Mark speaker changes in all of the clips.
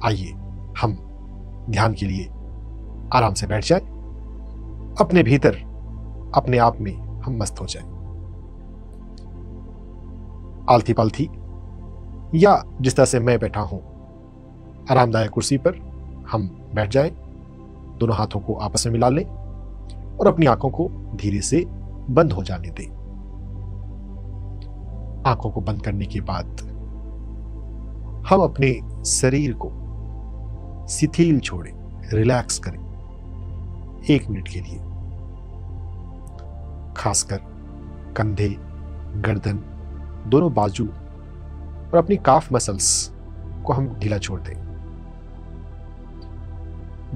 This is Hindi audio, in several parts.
Speaker 1: आइए हम ध्यान के लिए आराम से बैठ जाए, अपने भीतर अपने आप में हम मस्त हो जाए। आलती पालथी या जिस तरह से मैं बैठा हूं, आरामदायक कुर्सी पर हम बैठ जाएं, दोनों हाथों को आपस में मिला लें और अपनी आंखों को धीरे से बंद हो जाने दें। आंखों को बंद करने के बाद हम अपने शरीर को शिथिल छोड़ें, रिलैक्स करें 1 मिनट के लिए। खासकर कंधे, गर्दन, दोनों बाजू और अपनी काफ मसल्स को हम ढीला छोड़ दें।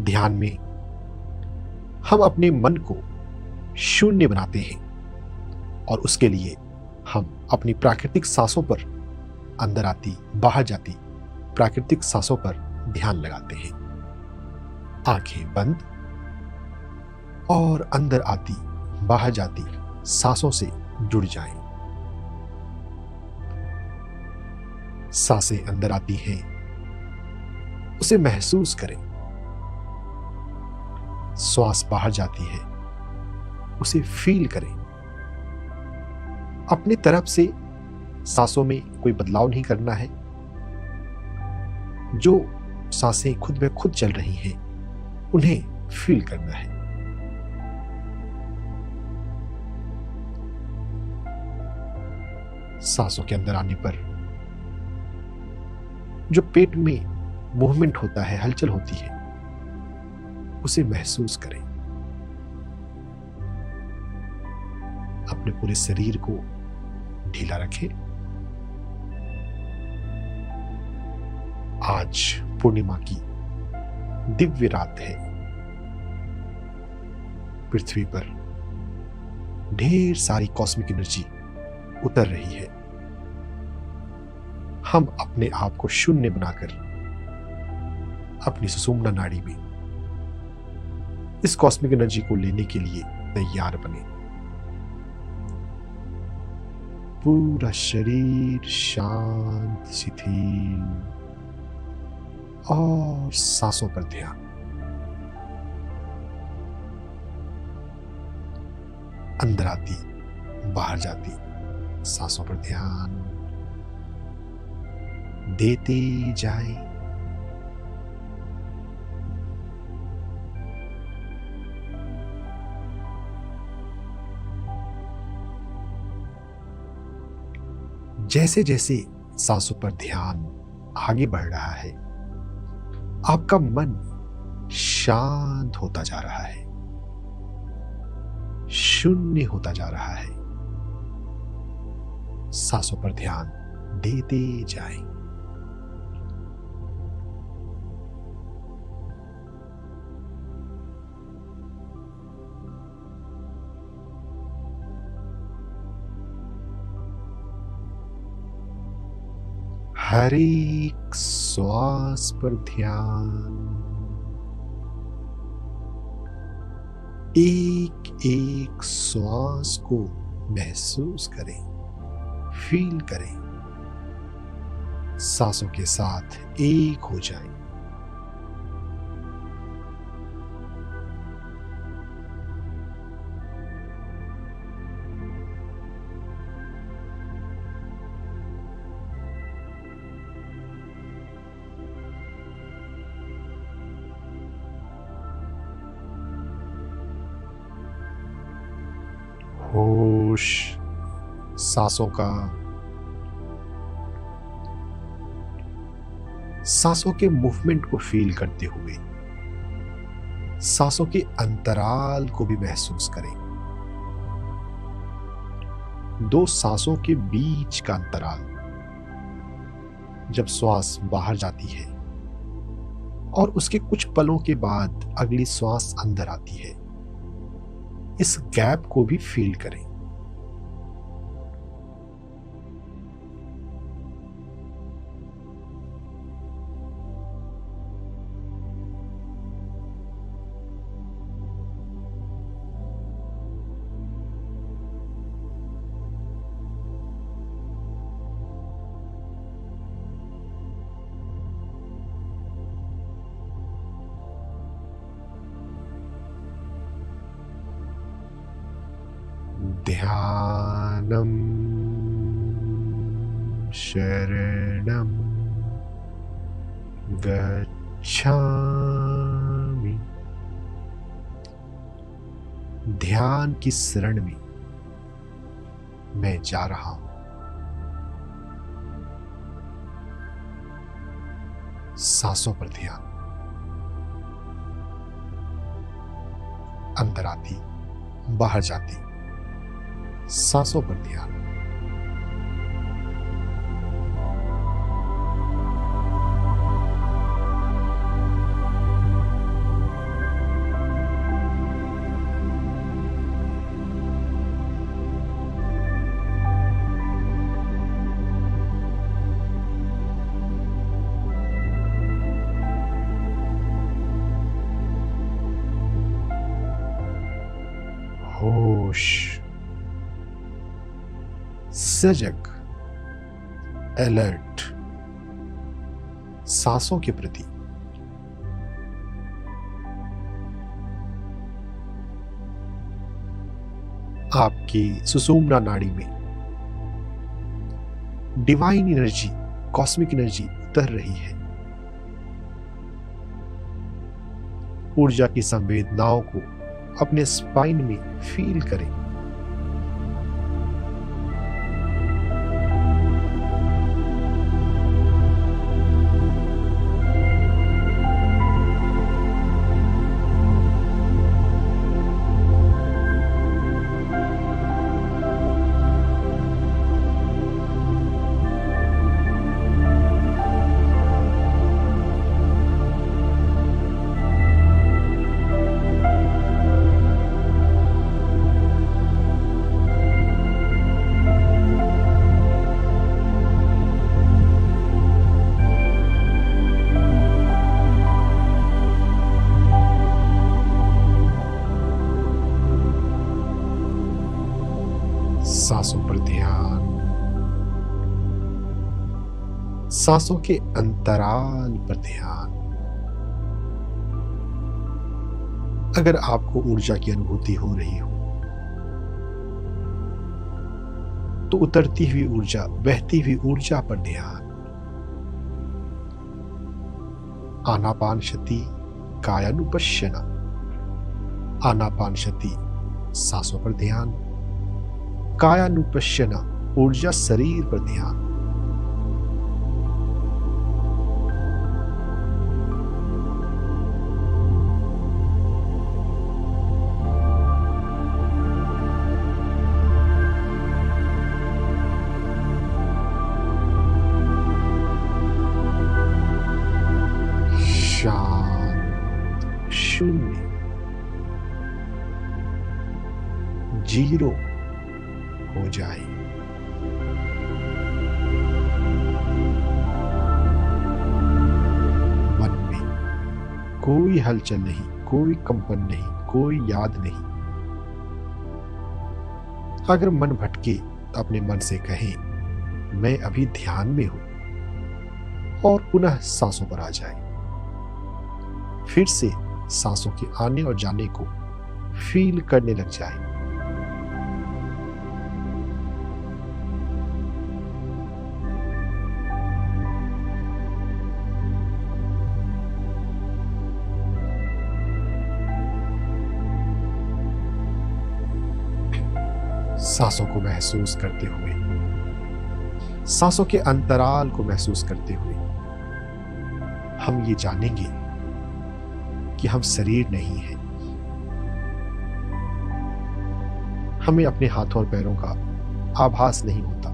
Speaker 1: ध्यान में हम अपने मन को शून्य बनाते हैं और उसके लिए हम अपनी प्राकृतिक सांसों पर, अंदर आती बाहर जाती प्राकृतिक सांसों पर ध्यान लगाते हैं। आंखें बंद और अंदर आती बाहर जाती सांसों से जुड़ जाएं। सांसें अंदर आती हैं, उसे महसूस करें। श्वास बाहर जाती है, उसे फील करें। अपनी तरफ से सांसों में कोई बदलाव नहीं करना है। जो सांसें खुद ब खुद चल रही हैं, उन्हें फील करना है। सांसों के अंदर आने पर जो पेट में मूवमेंट होता है, हलचल होती है, उसे महसूस करें। अपने पूरे शरीर को ढीला रखें। आज पूर्णिमा की दिव्य रात है। पृथ्वी पर ढेर सारी कॉस्मिक एनर्जी उतर रही है। हम अपने आप को शून्य बनाकर अपनी सुषुम्ना नाड़ी में इस कॉस्मिक एनर्जी को लेने के लिए तैयार बने। पूरा शरीर शांत, शिथिल और सांसों पर ध्यान। अंदर आती बाहर जाती सांसों पर ध्यान देते जाएं। जैसे जैसे सांसों पर ध्यान आगे बढ़ रहा है, आपका मन शांत होता जा रहा है, शून्य होता जा रहा है। सांसों पर ध्यान देते जाएं। हर एक श्वास पर ध्यान, एक एक श्वास को महसूस करें, फील करें। सांसों के साथ एक हो जाएं। होश सांसों का, सांसों के मूवमेंट को फील करते हुए सांसों के अंतराल को भी महसूस करें। 2 सांसों के बीच का अंतराल, जब श्वास बाहर जाती है और उसके कुछ पलों के बाद अगली श्वास अंदर आती है, इस गैप को भी फील करें। ध्यानम शरणम गच्छामि। ध्यान की शरण में मैं जा रहा हूं। सांसों पर ध्यान, अंदर आती बाहर जाती सांसों पर ध्यान। होश, सजग, अलर्ट, सांसों के प्रति। आपकी सुषुम्ना नाड़ी में डिवाइन एनर्जी, कॉस्मिक एनर्जी उतर रही है। ऊर्जा की संवेदनाओं को अपने स्पाइन में फील करें। सांसों पर ध्यान, सांसों के अंतराल पर ध्यान। अगर आपको ऊर्जा की अनुभूति हो रही हो तो उतरती हुई ऊर्जा, बहती हुई ऊर्जा पर ध्यान। आनापानशति कायानुपश्यना। आनापानशति सांसों पर ध्यान, कायानुपश्यना ऊर्जा शरीर पर ध्यान। शांत, शून्य, जीरो हो जाए। मन में कोई हलचल नहीं, कोई कंपन नहीं, कोई याद नहीं। अगर मन भटके तो अपने मन से कहें मैं अभी ध्यान में हूं और पुनः सांसों पर आ जाए। फिर से सांसों के आने और जाने को फील करने लग जाए। सांसों को महसूस करते हुए, सांसों के अंतराल को महसूस करते हुए हम ये जानेंगे कि हम शरीर नहीं हैं। हमें अपने हाथों और पैरों का आभास नहीं होता।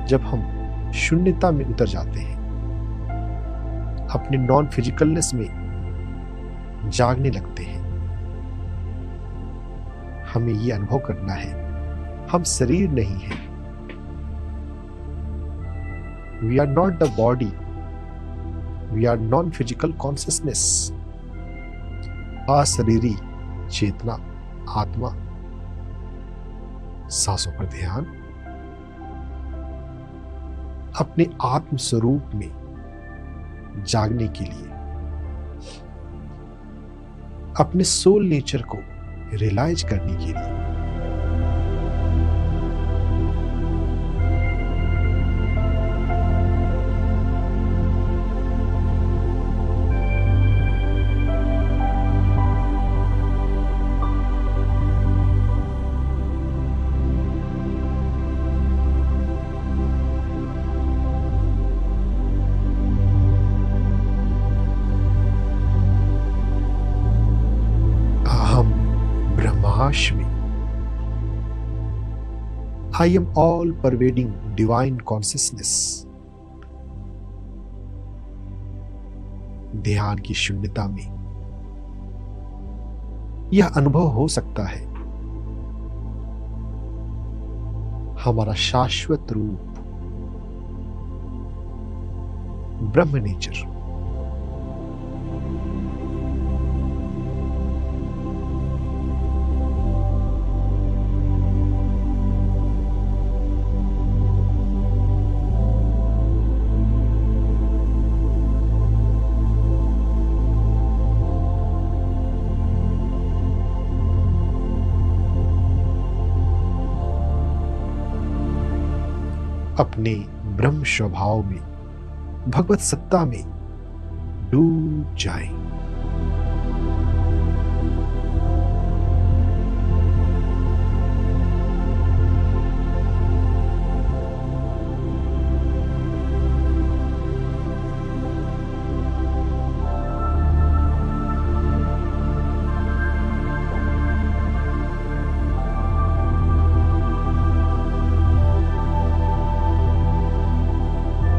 Speaker 1: जब हम शून्यता में उतर जाते हैं, अपने नॉन फिजिकलनेस में जागने लगते हैं, हमें ये अनुभव करना है हम शरीर नहीं हैं। We are not the body, we are non physical consciousness. अशरीरी चेतना, आत्मा। सांसों पर ध्यान, अपने आत्म स्वरूप में जागने के लिए, अपने सोल नेचर को रियलाइज करने के लिए प्रकाश में I am all pervading divine consciousness, ध्यान की शून्यता में यह अनुभव हो सकता है हमारा शाश्वत रूप ब्रह्म नेचर अपने ब्रह्म स्वभाव में, भगवत सत्ता में डूब जाएं।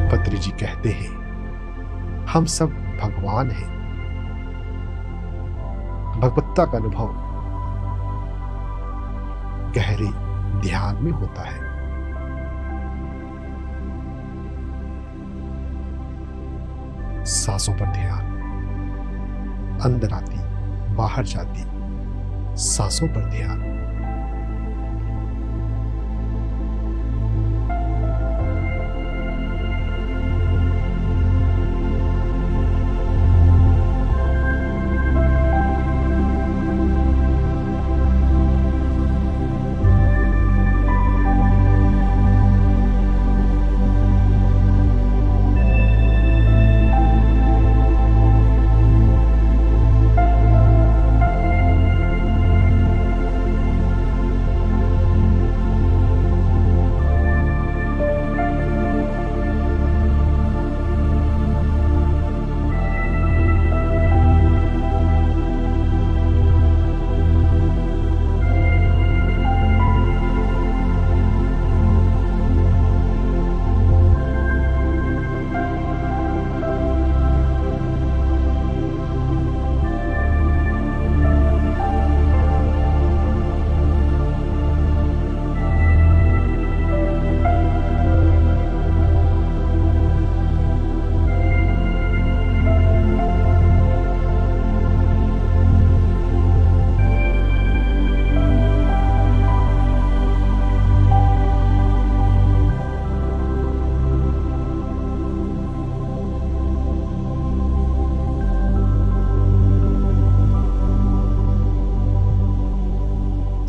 Speaker 1: पत्री जी कहते हैं, हम सब भगवान हैं। भगवत्ता का अनुभव गहरे ध्यान में होता है। सांसों पर ध्यान, अंदर आती बाहर जाती सांसों पर ध्यान।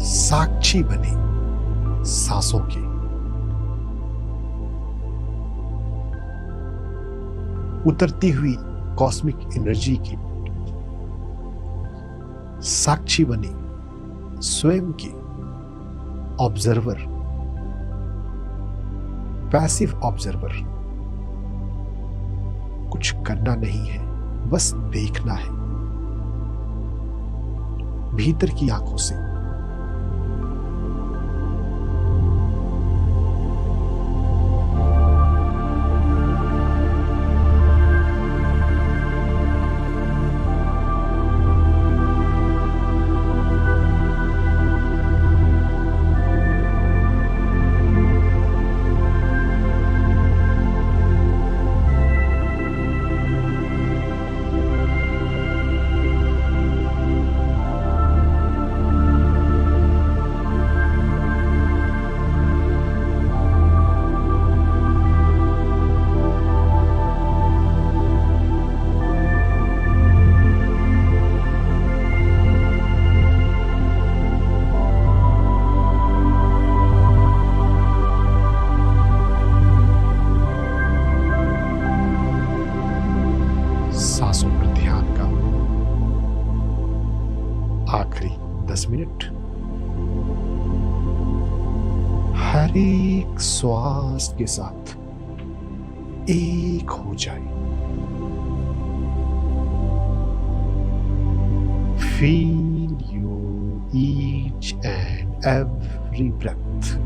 Speaker 1: साक्षी बने सांसों के, उतरती हुई कॉस्मिक एनर्जी की। साक्षी बने स्वयं के, ऑब्जर्वर, पैसिव ऑब्जर्वर। कुछ करना नहीं है, बस देखना है भीतर की आंखों से। सांसों पर ध्यान का आखिरी 10 मिनट। हर एक श्वास के साथ एक हो जाए। Feel your each every breath.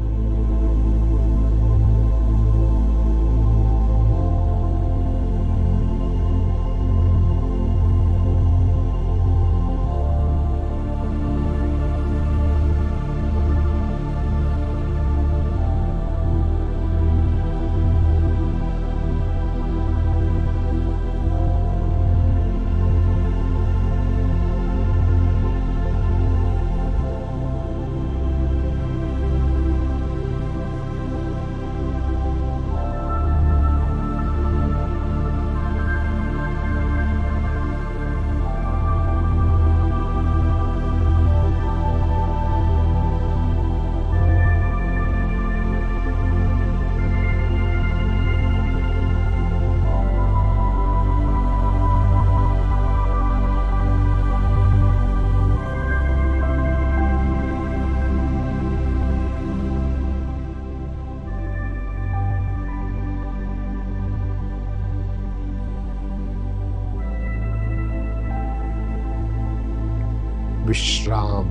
Speaker 1: विश्राम।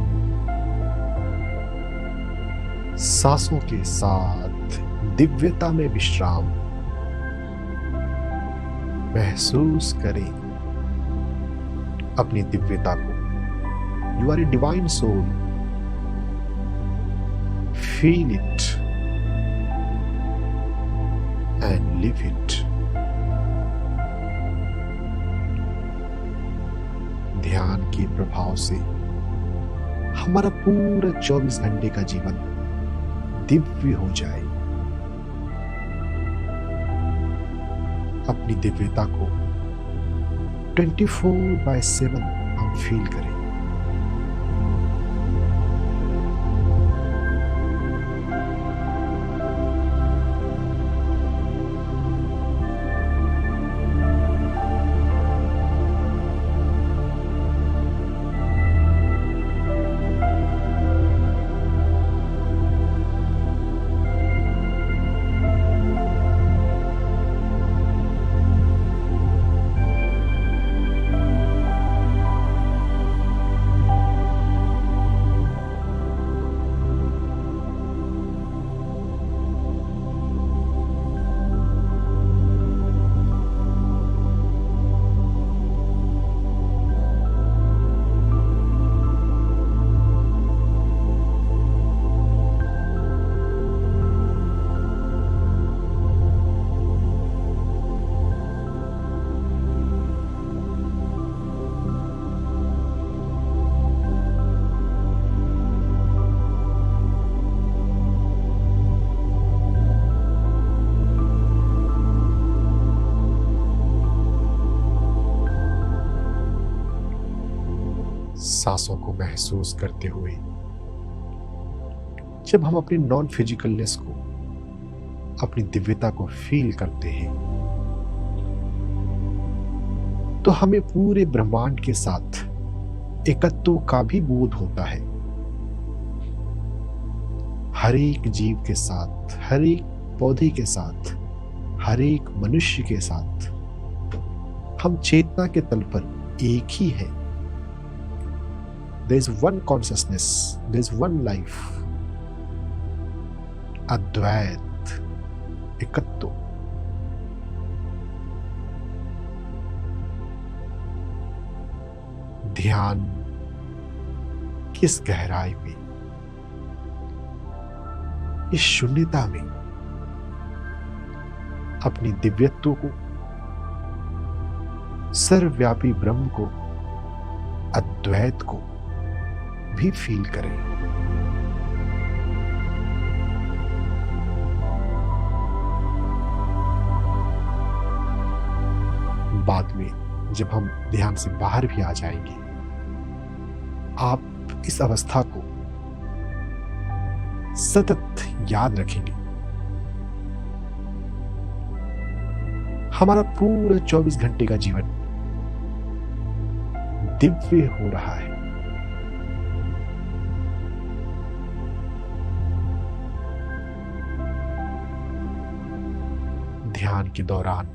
Speaker 1: सांसों के साथ दिव्यता में विश्राम महसूस करें अपनी दिव्यता को। You are a divine soul, feel it and live it. ध्यान के प्रभाव से हमारा पूरा 24 घंटे का जीवन दिव्य हो जाए। अपनी दिव्यता को 24/7 हम फील करें। सांसों को महसूस करते हुए जब हम अपनी नॉन फिजिकलनेस को, अपनी दिव्यता को फील करते हैं, तो हमें पूरे ब्रह्मांड के साथ एकत्व का भी बोध होता है। हर एक जीव के साथ, हर एक पौधे के साथ, हर एक मनुष्य के साथ हम चेतना के तल पर एक ही है। There is one consciousness, there is one life, अद्वैत, एकत्व। ध्यान किस गहराई में, इस शून्यता में अपनी दिव्यत्व को, सर्वव्यापी ब्रह्म को, अद्वैत को भी फील करें। बाद में जब हम ध्यान से बाहर भी आ जाएंगे, आप इस अवस्था को सतत याद रखेंगे। हमारा पूरा 24 घंटे का जीवन दिव्य हो रहा है। ध्यान के दौरान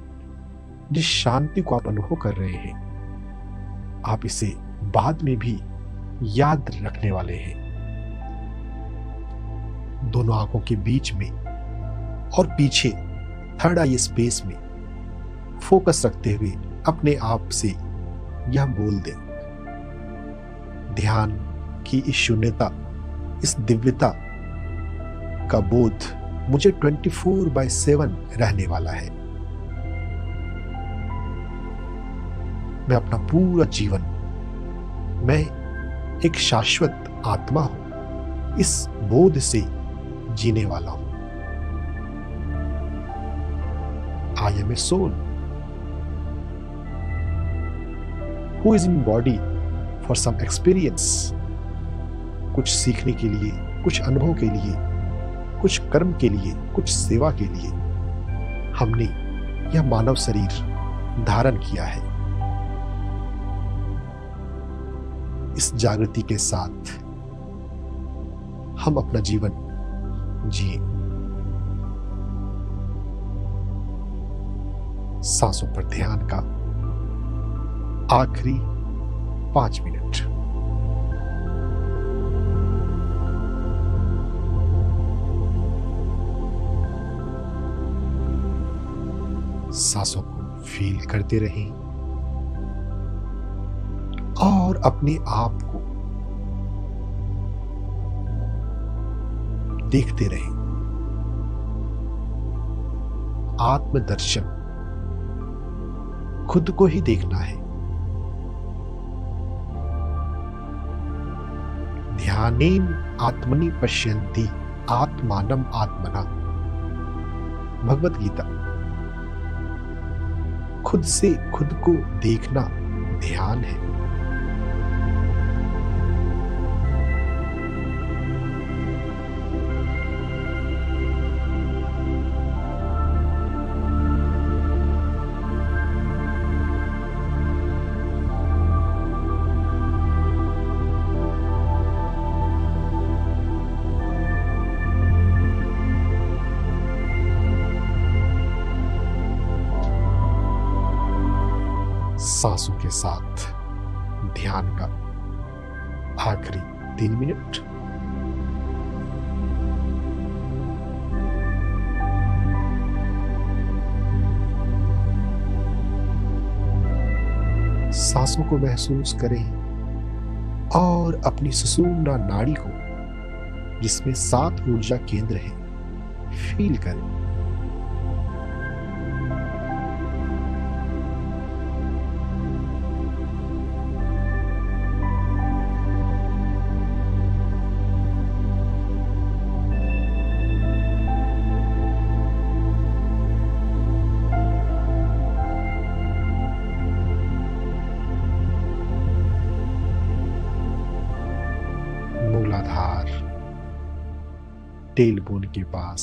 Speaker 1: जिस शांति को आप अनुभव कर रहे हैं, आप इसे बाद में भी याद रखने वाले हैं। दोनों आंखों के बीच में और पीछे थर्ड आई स्पेस में फोकस रखते हुए अपने आप से यह बोल दें, ध्यान की इस शून्यता, इस दिव्यता का बोध मुझे 24/7 रहने वाला है। मैं अपना पूरा जीवन, मैं एक शाश्वत आत्मा हूं, इस बोध से जीने वाला हूं। I am a soul who is in body for some experience. कुछ सीखने के लिए, कुछ अनुभव के लिए, कुछ कर्म के लिए, कुछ सेवा के लिए हमने यह मानव शरीर धारण किया है। इस जागृति के साथ हम अपना जीवन जिए। सांसों पर ध्यान का आखिरी 5 मिनट। सांसों को फील करते रहें और अपने आप को देखते रहें। आत्मदर्शन, खुद को ही देखना है। ध्यानेन आत्मनि पश्यन्ति आत्मानम आत्मना। भगवत गीता। खुद से खुद को देखना ध्यान है। सांसों के साथ ध्यान का आखिरी 3 मिनट। सांसों को महसूस करें और अपनी सुषुम्ना नाड़ी को, जिसमें 7 ऊर्जा केंद्र हैं, फील करें। मूलाधार, टेलबोन के पास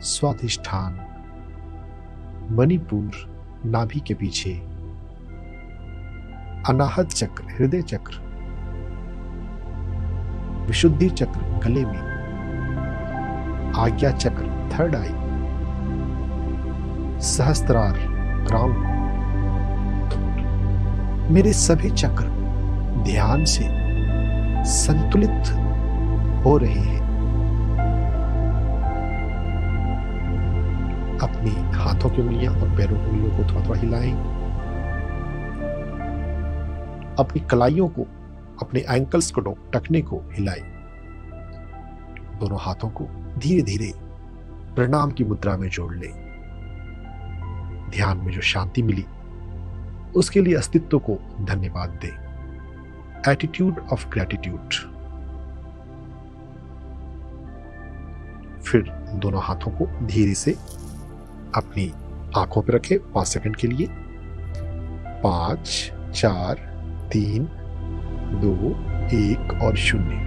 Speaker 1: स्वाधिष्ठान, मणिपुर नाभि के पीछे, अनाहत चक्र हृदय चक्र, विशुद्धि चक्र गले में, आज्ञा चक्र थर्ड आई, सहस्त्रार क्राउन। मेरे सभी चक्र ध्यान से संतुलित हो रहे हैं। अपनी हाथों की उंगलियां और पैरों की उंगलियों को थोड़ा थोड़ा हिलाएं। अपनी कलाइयों को, अपने एंकल्स को, टखने को हिलाएं। दोनों हाथों को धीरे धीरे प्रणाम की मुद्रा में जोड़ लें। ध्यान में जो शांति मिली उसके लिए अस्तित्व को धन्यवाद दें। Attitude of gratitude. फिर दोनों हाथों को धीरे से अपनी आंखों पर रखें 5 सेकंड के लिए। 5, 4, 3, 2, 1 और 0।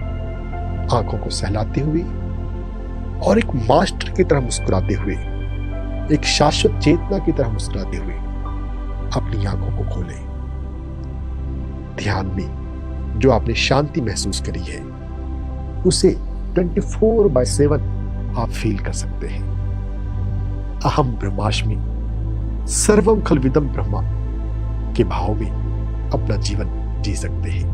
Speaker 1: आंखों को सहलाते हुए और एक मास्टर की तरह मुस्कुराते हुए, एक शाश्वत चेतना की तरह मुस्कुराते हुए अपनी आंखों को खोलें। ध्यान में जो आपने शांति महसूस करी है उसे 24/7 आप फील कर सकते हैं। अहम ब्रह्मास्मि, सर्वम खलविदम ब्रह्मा के भाव में अपना जीवन जी सकते हैं।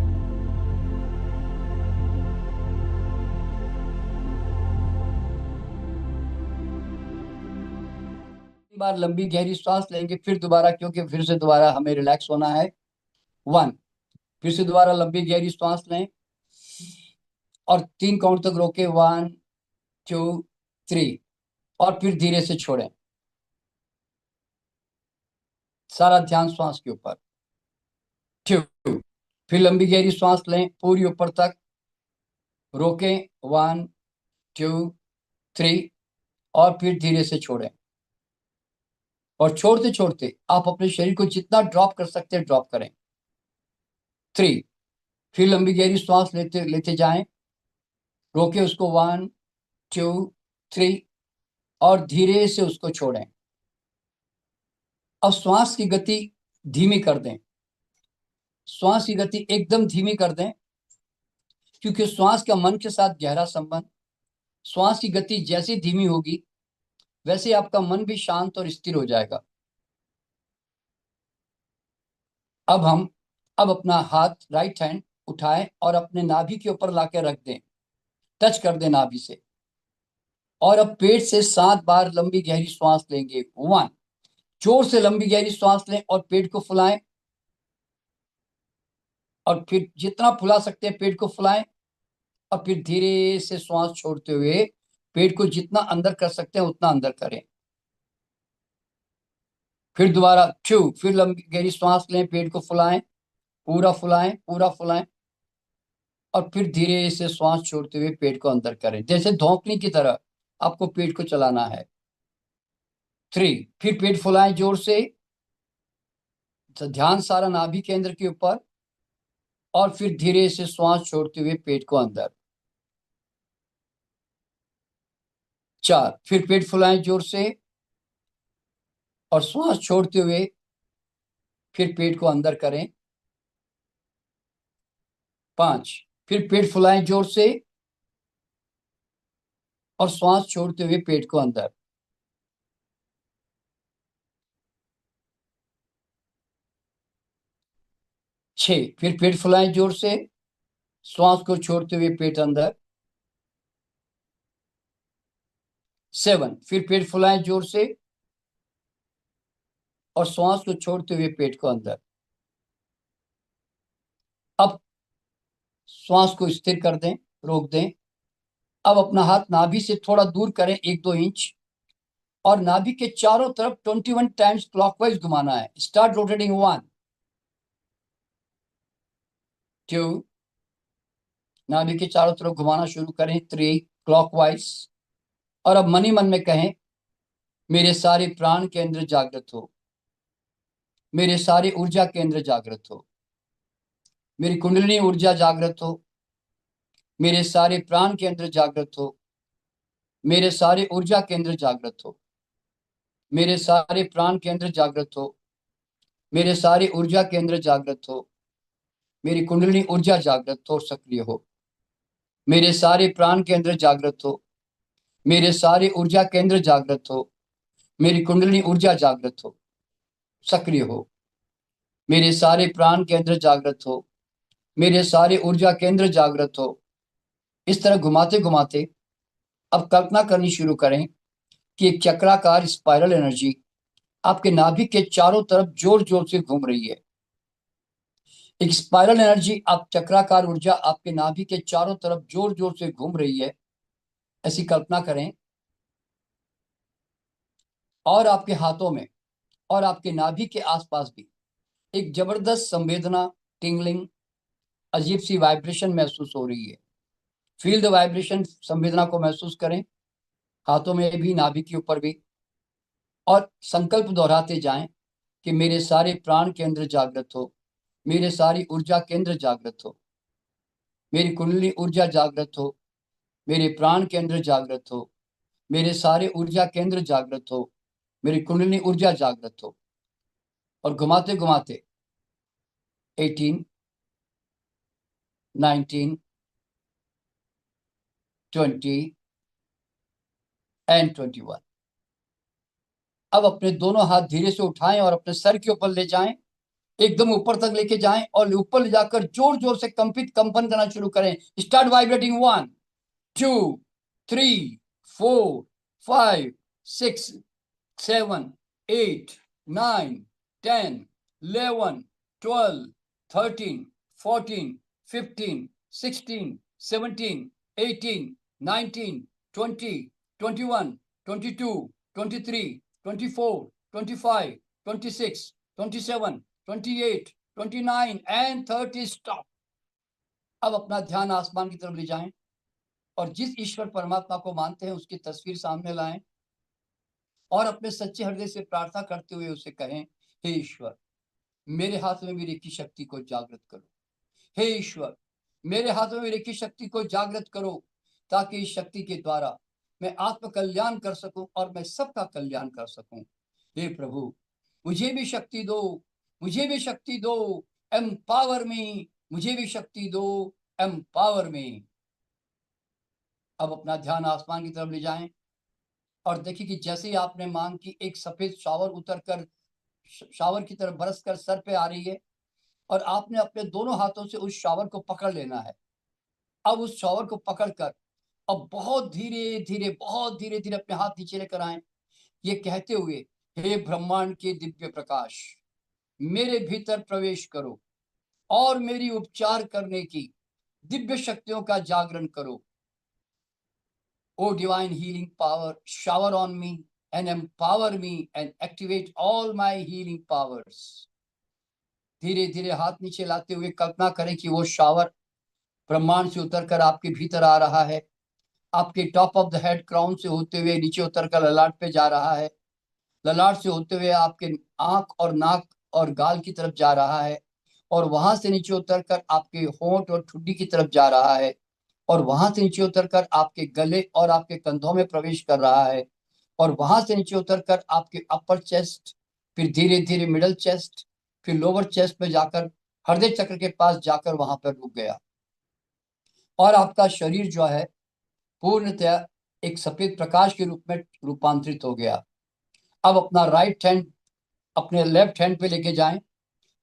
Speaker 2: बार लंबी गहरी सांस लेंगे, फिर दोबारा, क्योंकि फिर से दोबारा हमें रिलैक्स होना है। 1, फिर से दोबारा लंबी गहरी सांस लें और 3 काउंट तक रोके। 1, 2, 3, और फिर धीरे से छोड़ें। सारा ध्यान श्वास के ऊपर। 2, फिर लंबी गहरी सांस लें पूरी ऊपर तक, रोकें। 1, 2, 3, और फिर धीरे से छोड़ें। और छोड़ते छोड़ते आप अपने शरीर को जितना ड्रॉप कर सकते हैं ड्रॉप करें। 3, फिर लंबी गहरी सांस लेते लेते जाएं, रोके उसको। 1, 2, 3, और धीरे से उसको छोड़ें। अब श्वास की गति धीमी कर दें। श्वास की गति एकदम धीमी कर दें, क्योंकि श्वास का मन के साथ गहरा संबंध। श्वास की गति जैसी धीमी होगी वैसे आपका मन भी शांत और स्थिर हो जाएगा। अब अपना हाथ राइट हैंड उठाएं और अपने नाभि के ऊपर लाके रख दें, टच कर दें नाभि से। और अब पेट से 7 बार लंबी गहरी सांस लेंगे। 1, जोर से लंबी गहरी सांस लें और पेट को फुलाएं, और फिर जितना फुला सकते हैं पेट को फुलाएं, और फिर धीरे से श्वास छोड़ते हुए पेट को जितना अंदर कर सकते हैं उतना अंदर करें। फिर दोबारा 2, फिर लंबी गहरी सांस लें, पेट को फुलाएं, पूरा फुलाएं, पूरा फुलाएं, और फिर धीरे से श्वास छोड़ते हुए पेट को अंदर करें, जैसे धौंकने की तरह आपको पेट को चलाना है। 3, फिर पेट फुलाएं जोर से, तो ध्यान सारा नाभि केंद्र के ऊपर, और फिर धीरे से श्वास छोड़ते हुए पेट को अंदर। 4, फिर पेट फुलाएं जोर से और श्वास छोड़ते हुए फिर पेट को अंदर करें। 5, फिर पेट फुलाएं जोर से और श्वास छोड़ते हुए पेट को अंदर। 6, फिर पेट फुलाएं जोर से, श्वास को छोड़ते हुए पेट अंदर। 7, फिर पेट फुलाएं जोर से और श्वास को छोड़ते हुए पेट को अंदर। अब श्वास को स्थिर कर दें, रोक दें। अब अपना हाथ नाभि से थोड़ा दूर करें, 1-2 इंच, और नाभि के चारों तरफ 21 टाइम्स क्लॉकवाइज घुमाना है। Start rotating. 1, 2, नाभि के चारों तरफ घुमाना शुरू करें। 3, क्लॉकवाइज। और अब मन ही मन में कहें, मेरे सारे प्राण केंद्र जागृत हो, मेरे सारे ऊर्जा केंद्र जागृत हो, मेरी कुंडलिनी ऊर्जा जागृत हो, मेरे सारे प्राण केंद्र जागृत हो, मेरे सारे ऊर्जा केंद्र जागृत हो, मेरे सारे प्राण केंद्र जागृत हो, मेरे सारे ऊर्जा केंद्र जागृत हो, मेरी कुंडलिनी ऊर्जा जागृत हो, सक्रिय हो, मेरे सारे प्राण केंद्र जागृत हो, मेरे सारे ऊर्जा केंद्र जागृत हो, मेरी कुंडलिनी ऊर्जा जागृत हो, सक्रिय हो, मेरे सारे प्राण केंद्र जागृत हो, मेरे सारे ऊर्जा केंद्र जागृत हो। इस तरह घुमाते घुमाते अब कल्पना करनी शुरू करें कि एक चक्राकार स्पाइरल एनर्जी आपके नाभि के चारों तरफ जोर जोर से घूम रही है। एक स्पाइरल एनर्जी, आप चक्राकार ऊर्जा आपके नाभि के चारों तरफ जोर जोर से घूम रही है, ऐसी कल्पना करें। और आपके हाथों में और आपके नाभि के आसपास भी एक जबरदस्त संवेदना, टिंगलिंग, अजीब सी वाइब्रेशन महसूस हो रही है। फील द वाइब्रेशन, संवेदना को महसूस करें, हाथों में भी, नाभि के ऊपर भी। और संकल्प दोहराते जाएं कि मेरे सारे प्राण केंद्र जागृत हो, मेरे सारी ऊर्जा केंद्र जागृत हो, मेरी कुंडली ऊर्जा जागृत हो, मेरे प्राण केंद्र जागृत हो, मेरे सारे ऊर्जा केंद्र जागृत हो, मेरी कुंडली ऊर्जा जागृत हो। और घुमाते घुमाते 18, 19, 20 एंड 21। अब अपने दोनों हाथ धीरे से उठाएं और अपने सर के ऊपर ले जाएं, एकदम ऊपर तक लेके जाएं, और ऊपर ले जाकर जोर जोर से कंपन करना शुरू करें। Start vibrating. 1, 2, 3, 4, 5, 6, 7, 8, 9, 10, 11, 12, 13, 14, 15, 16, 17, 18, 19, 20, 21, 22, 23, 24, 25, 26, 27, 28, 29 and 30. स्टॉप। अब अपना ध्यान आसमान की तरफ ले जाएं और जिस ईश्वर परमात्मा को मानते हैं उसकी तस्वीर सामने लाएं और अपने सच्चे हृदय से प्रार्थना करते हुए उसे कहें, हे ईश्वर, मेरे हाथ में भी रेकी शक्ति को जागृत करो। हे ईश्वर, मेरे हाथों में रेकी शक्ति को जागृत करो ताकि इस शक्ति के द्वारा मैं आत्म कल्याण कर सकूं और मैं सबका कल्याण कर सकूं। हे प्रभु, मुझे भी शक्ति दो, मुझे भी शक्ति दो, एम्पावर मी, मुझे भी शक्ति दो, एम्पावर मी। अब अपना ध्यान आसमान की तरफ ले जाएं और देखिए कि जैसे ही आपने मांग की, एक सफेद शावर उतरकर शावर की तरफ बरसकर सर पे आ रही है और आपने अपने दोनों हाथों से उस शावर को पकड़ लेना है। अब उस शावर को पकड़कर अब बहुत धीरे धीरे, बहुत धीरे धीरे अपने हाथ नीचे लेकर आए, ये कहते हुए, हे ब्रह्मांड के दिव्य प्रकाश, मेरे भीतर प्रवेश करो और मेरी उपचार करने की दिव्य शक्तियों का जागरण करो। O divine healing power, shower on me and empower me and activate all my healing powers. धीरे धीरे हाथ नीचे लाते हुए कल्पना करें कि वो शावर ब्रह्मांड से उतरकर आपके भीतर आ रहा है, आपके top of the head crown से होते हुए नीचे उतरकर ललाट पे जा रहा है, ललाट से होते हुए आपके आंख और नाक और गाल की तरफ जा रहा है और वहां से नीचे उतरकर आपके होंठ और ठुड्डी की तरफ जा रहा है और वहां से नीचे उतरकर आपके गले और आपके कंधों में प्रवेश कर रहा है और वहां से नीचे उतरकर आपके अपर चेस्ट, फिर धीरे धीरे मिडल चेस्ट, फिर लोअर चेस्ट में जाकर हृदय चक्र के पास जाकर वहां पर रुक गया और आपका शरीर जो है पूर्णतया एक सफेद प्रकाश के रूप में रूपांतरित हो गया। अब अपना राइट हैंड अपने लेफ्ट हैंड पे लेके जाएं,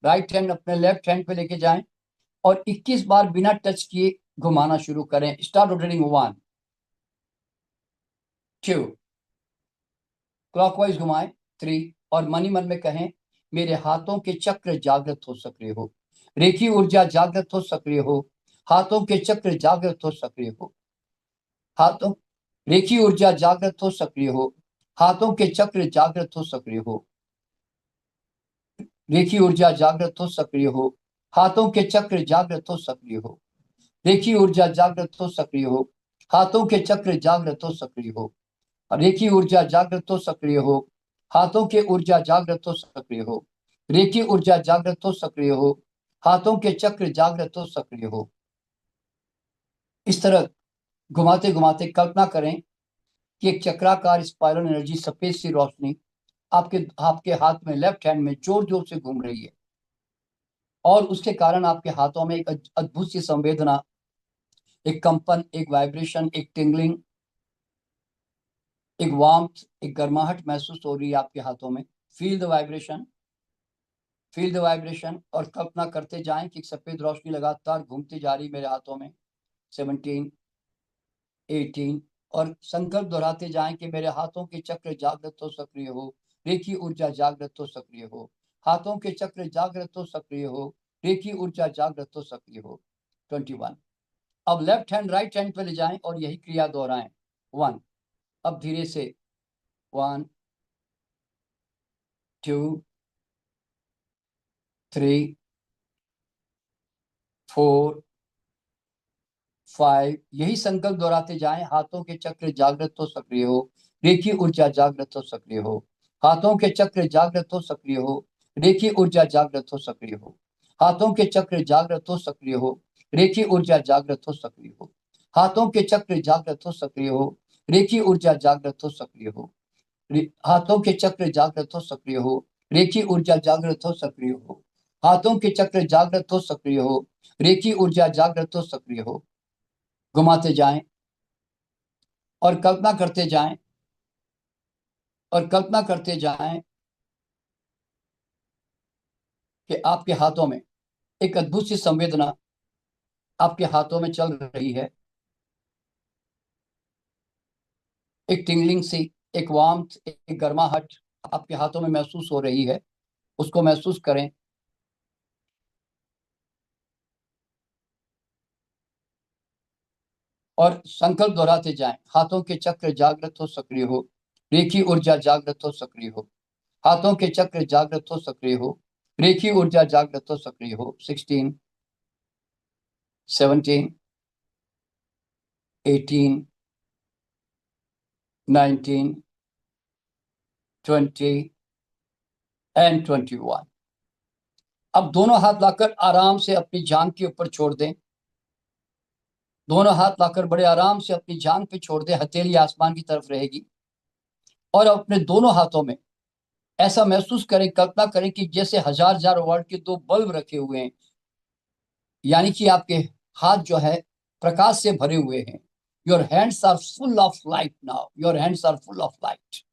Speaker 2: राइट हैंड अपने लेफ्ट हैंड पे लेके जाएं और 21 बार बिना टच किए घुमाना शुरू करें। Start rotating. 1, 2, क्लॉकवाइज घुमाएं। 3 और मन ही मन में कहें, मेरे हाथों के चक्र जागृत हो, सक्रिय हो, रेखी ऊर्जा जागृत हो, सक्रिय हो, हाथों के चक्र जागृत हो, सक्रिय हो, हाथों रेखी ऊर्जा जागृत हो, सक्रिय हो, हाथों के चक्र जागृत हो, सक्रिय हो, रेखी ऊर्जा जागृत हो, सक्रिय हो, हाथों के चक्र जागृत हो, सक्रिय हो, रेखी ऊर्जा जागृत हो, सक्रिय हो, हाथों के चक्र जागृत हो, सक्रिय हो, रेखी ऊर्जा जागृत हो, सक्रिय हो, हाथों के ऊर्जा जागृत हो, सक्रिय हो, रेखी ऊर्जा जागृत हो, सक्रिय हो, हाथों के चक्र जागृत हो, सक्रिय हो। इस तरह घुमाते घुमाते कल्पना करें कि एक चक्राकार स्पाइरल एनर्जी, सफेद सी रोशनी आपके आपके हाथ में, लेफ्ट हैंड में जोर जोर से घूम रही है और उसके कारण आपके हाथों में एक अद्भुत सी संवेदना, एक कंपन, एक वाइब्रेशन, एक टिंगलिंग, एक वार्मथ, एक गर्माहट महसूस हो रही है आपके हाथों में। Feel the vibration, feel the vibration और कल्पना करते जाएं कि सफेद रोशनी लगातार घूमती जा रही मेरे हाथों में। 17, 18 और संकल्प दोहराते जाएं कि मेरे हाथों के चक्र जागृत हो, सक्रिय हो, रेखी ऊर्जा जागृत हो, सक्रिय हो, हाथों के चक्र जागृत हो, सक्रिय हो, रेखी ऊर्जा जागृत हो, सक्रिय हो। 21। अब लेफ्ट हैंड राइट हैंड पे ले जाएं और यही क्रिया दोहराएं। 1, अब धीरे से 1, 2, 3, 4, 5। यही संकल्प दोहराते जाएं, हाथों के चक्र जागृत हो, सक्रिय हो, रेखी ऊर्जा जागृत हो, सक्रिय हो, हाथों के चक्र जागृत हो, सक्रिय हो, रेखी ऊर्जा जागृत हो, सक्रिय हो, हाथों के चक्र जागृत हो, सक्रिय हो, रेखी ऊर्जा जागृत हो, सक्रिय हो, हाथों के चक्र जागृत हो, सक्रिय हो, रेखी ऊर्जा जागृत हो, सक्रिय हो, हाथों के चक्र जागृत हो, सक्रिय हो, रेखी ऊर्जा जागृत हो, सक्रिय हो, हाथों के चक्र जागृत हो, सक्रिय हो, रेखी ऊर्जा जागृत हो, सक्रिय हो। घुमाते जाएं और कल्पना करते जाएं और कल्पना करते जाएं कि आपके हाथों में एक अद्भुत सी संवेदना आपके हाथों में चल रही है, एक टिंगलिंग सी, एक वार्मथ, एक गर्माहट, आपके हाथों में महसूस हो रही है, उसको महसूस करें। और संकल्प दोहराते जाएं। हाथों के चक्र जागृत हो, सक्रिय हो। रेखी ऊर्जा जागृत हो, सक्रिय हो। हाथों के चक्र जागृत हो, सक्रिय हो। रेखी ऊर्जा जागृत हो, सक्रिय हो। 16, 17, 18, 19, 20 एंड 21। अब दोनों हाथ लाकर आराम से अपनी जांघ के ऊपर छोड़ दें। दोनों हाथ लाकर बड़े आराम से अपनी जांघ पे छोड़ दें। हथेली आसमान की तरफ रहेगी। और अपने दोनों हाथों में ऐसा महसूस करें, कल्पना करें कि जैसे हजार हजार वाट के दो बल्ब रखे हुए हैं, यानी कि आपके हाथ जो है प्रकाश से भरे हुए हैं। Your hands are full of light now, your hands are full of light.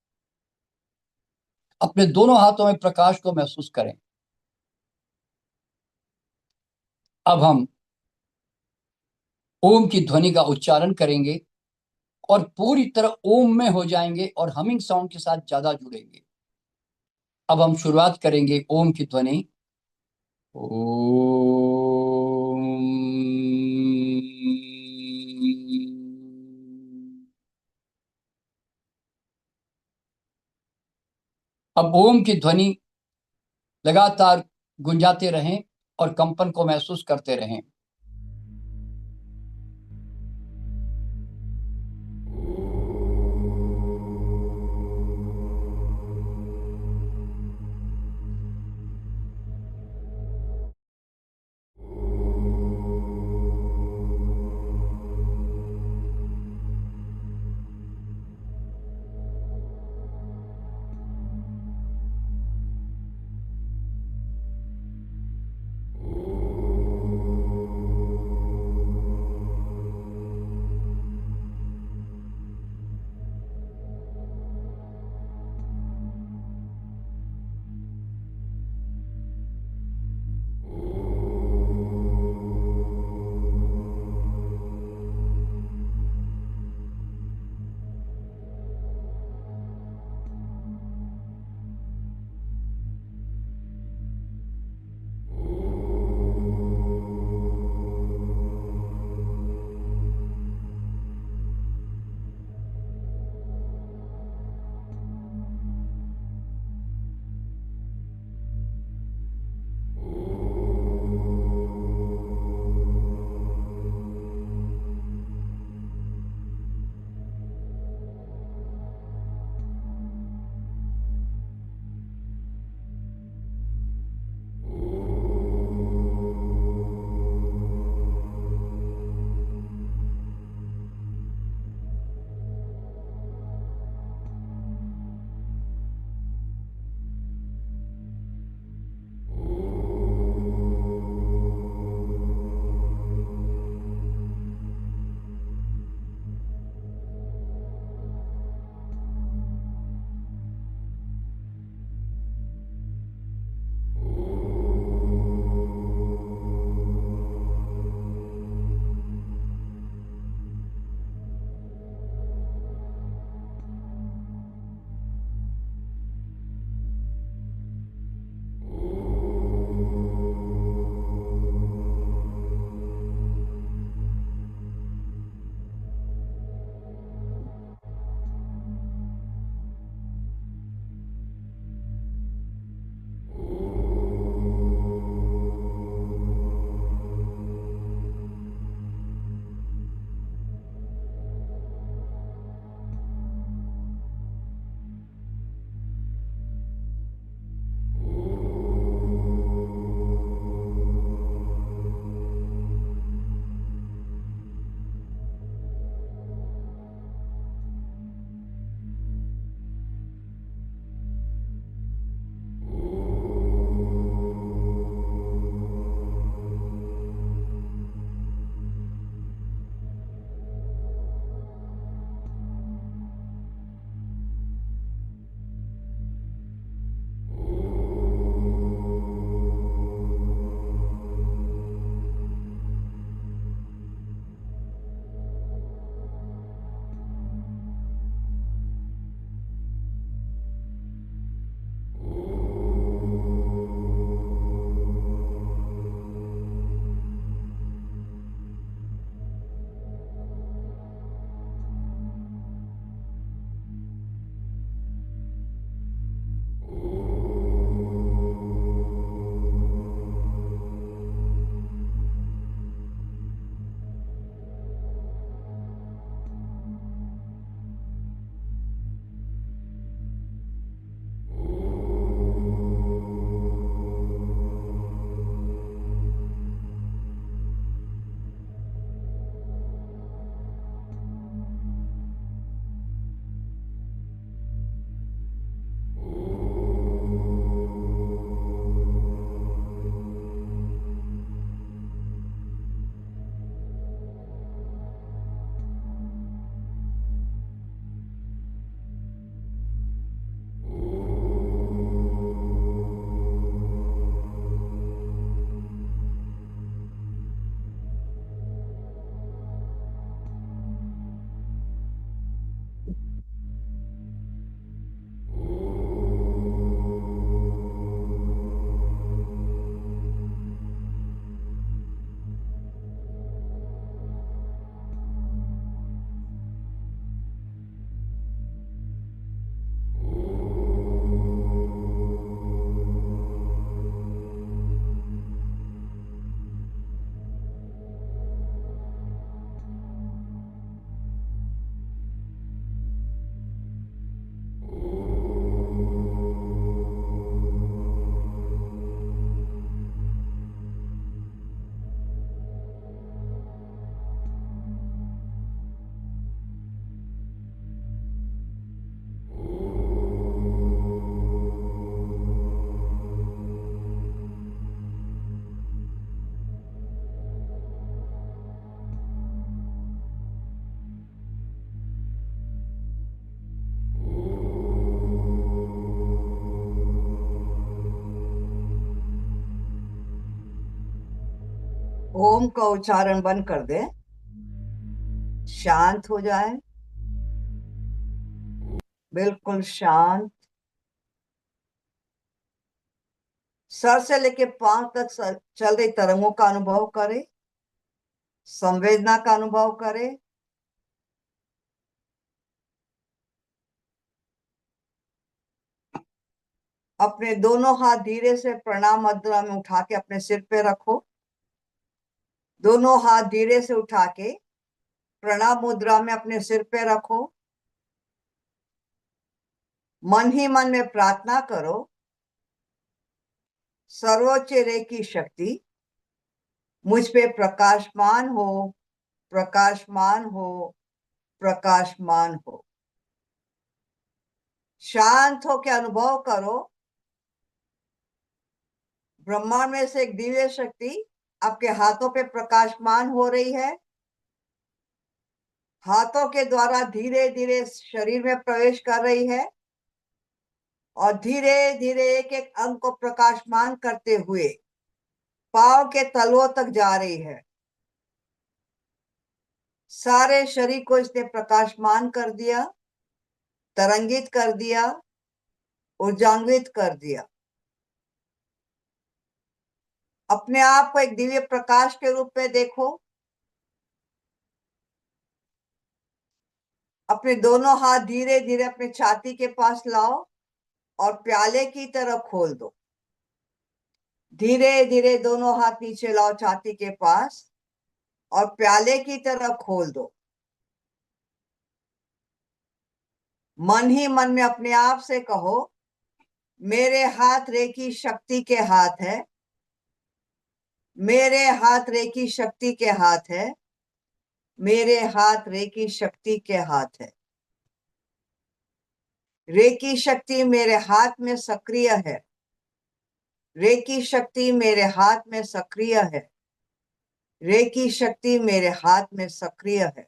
Speaker 2: अपने दोनों हाथों में प्रकाश को महसूस करें। अब हम ओम की ध्वनि का उच्चारण करेंगे और पूरी तरह ओम में हो जाएंगे और हमिंग साउंड के साथ ज्यादा जुड़ेंगे। अब हम शुरुआत करेंगे ओम की ध्वनि। अब ओम की ध्वनि लगातार गुंजाते रहें और कंपन को महसूस करते रहें।
Speaker 3: ओम का उच्चारण बंद कर दे, शांत हो जाए, बिल्कुल शांत। सर से लेके पांव तक चल रही तरंगों का अनुभव करे, संवेदना का अनुभव करे। अपने दोनों हाथ धीरे से प्रणाम मुद्रा में उठा के अपने सिर पे रखो। दोनों हाथ धीरे से उठा के प्रणाम मुद्रा में अपने सिर पे रखो। मन ही मन में प्रार्थना करो, सर्वोच्च रे की शक्ति मुझ पे प्रकाशमान हो, प्रकाशमान हो, प्रकाशमान हो। शांत हो के अनुभव करो, ब्रह्मांड में से एक दिव्य शक्ति आपके हाथों पे प्रकाशमान हो रही है। हाथों के द्वारा धीरे धीरे शरीर में प्रवेश कर रही है और धीरे धीरे एक एक अंग को प्रकाशमान करते हुए पांव के तलवों तक जा रही है। सारे शरीर को इसने प्रकाशमान कर दिया, तरंगित कर दिया, ऊर्जान्वित कर दिया। अपने आप को एक दिव्य प्रकाश के रूप में देखो। अपने दोनों हाथ धीरे धीरे अपने छाती के पास लाओ और प्याले की तरह खोल दो। धीरे धीरे दोनों हाथ नीचे लाओ छाती के पास और प्याले की तरह खोल दो। मन ही मन में अपने आप से कहो, मेरे हाथ रेकी शक्ति के हाथ है, मेरे हाथ रेकी शक्ति के हाथ है, मेरे हाथ रेकी शक्ति के हाथ है। रेकी शक्ति मेरे हाथ में सक्रिय है, रेकी शक्ति मेरे हाथ में सक्रिय है, रेकी शक्ति मेरे हाथ में सक्रिय है।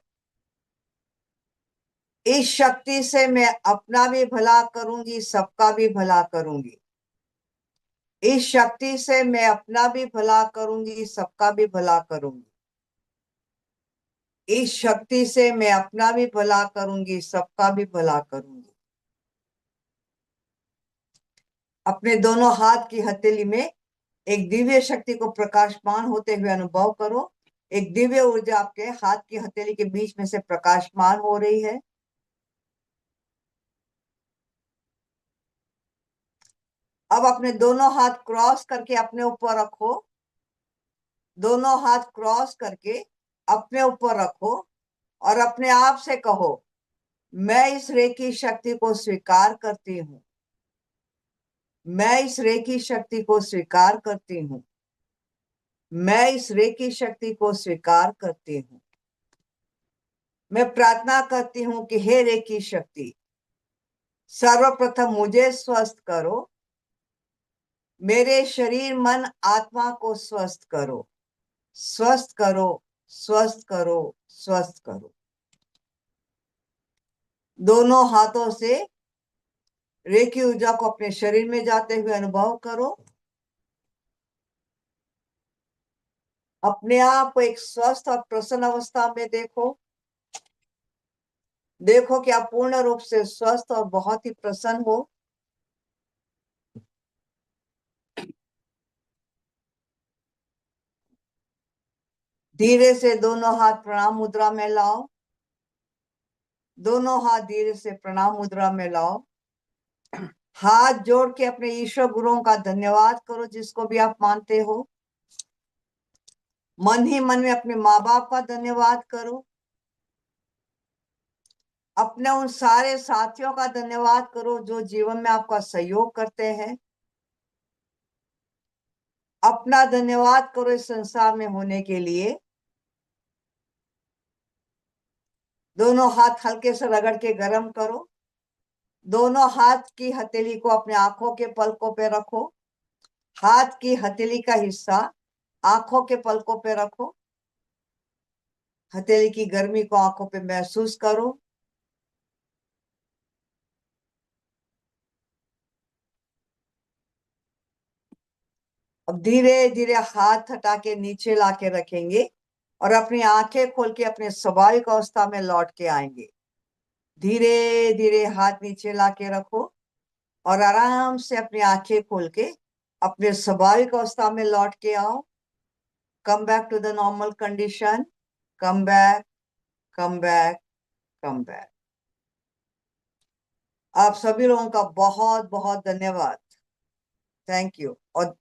Speaker 3: इस शक्ति से मैं अपना भी भला करूंगी, सबका भी भला करूंगी। इस शक्ति से मैं अपना भी भला करूंगी, सबका भी भला करूंगी। इस शक्ति से मैं अपना भी भला करूंगी, सबका भी भला करूंगी। अपने दोनों हाथ की हथेली में एक दिव्य शक्ति को प्रकाशमान होते हुए अनुभव करो। एक दिव्य ऊर्जा आपके हाथ की हथेली के बीच में से प्रकाशमान हो रही है। अब अपने दोनों हाथ क्रॉस करके अपने ऊपर रखो। दोनों हाथ क्रॉस करके अपने ऊपर रखो और अपने आप से कहो, मैं इस रेकी शक्ति को स्वीकार करती हूं, मैं इस रेकी शक्ति को स्वीकार करती हूं, मैं इस रेकी शक्ति को स्वीकार करती हूं। मैं प्रार्थना करती हूं कि हे रेकी शक्ति, सर्वप्रथम मुझे स्वस्थ करो, मेरे शरीर मन आत्मा को स्वस्थ करो, स्वस्थ करो, स्वस्थ करो, स्वस्थ करो। दोनों हाथों से रेकी ऊर्जा को अपने शरीर में जाते हुए अनुभव करो। अपने आप को एक स्वस्थ और प्रसन्न अवस्था में देखो। देखो कि आप पूर्ण रूप से स्वस्थ और बहुत ही प्रसन्न हो। धीरे से दोनों हाथ प्रणाम मुद्रा में लाओ। दोनों हाथ धीरे से प्रणाम मुद्रा में लाओ। हाथ जोड़ के अपने ईश्वर गुरुओं का धन्यवाद करो, जिसको भी आप मानते हो। मन ही मन में अपने माँ बाप का धन्यवाद करो। अपने उन सारे साथियों का धन्यवाद करो जो जीवन में आपका सहयोग करते हैं। अपना धन्यवाद करो इस संसार में होने के लिए। दोनों हाथ हल्के से रगड़ के गर्म करो। दोनों हाथ की हथेली को अपने आंखों के पलकों पे रखो। हाथ की हथेली का हिस्सा आंखों के पलकों पे रखो। हथेली की गर्मी को आंखों पे महसूस करो। अब धीरे धीरे हाथ हटा के नीचे लाके रखेंगे और अपनी आंखें खोल के अपने स्वाभाविक अवस्था में लौट के आएंगे। धीरे धीरे हाथ नीचे लाके रखो और आराम से अपनी आंखें खोल के अपने स्वाभाविक अवस्था में लौट के आओ। Come back to the normal condition, come back, come back, come back. आप सभी लोगों का बहुत बहुत धन्यवाद। Thank you. और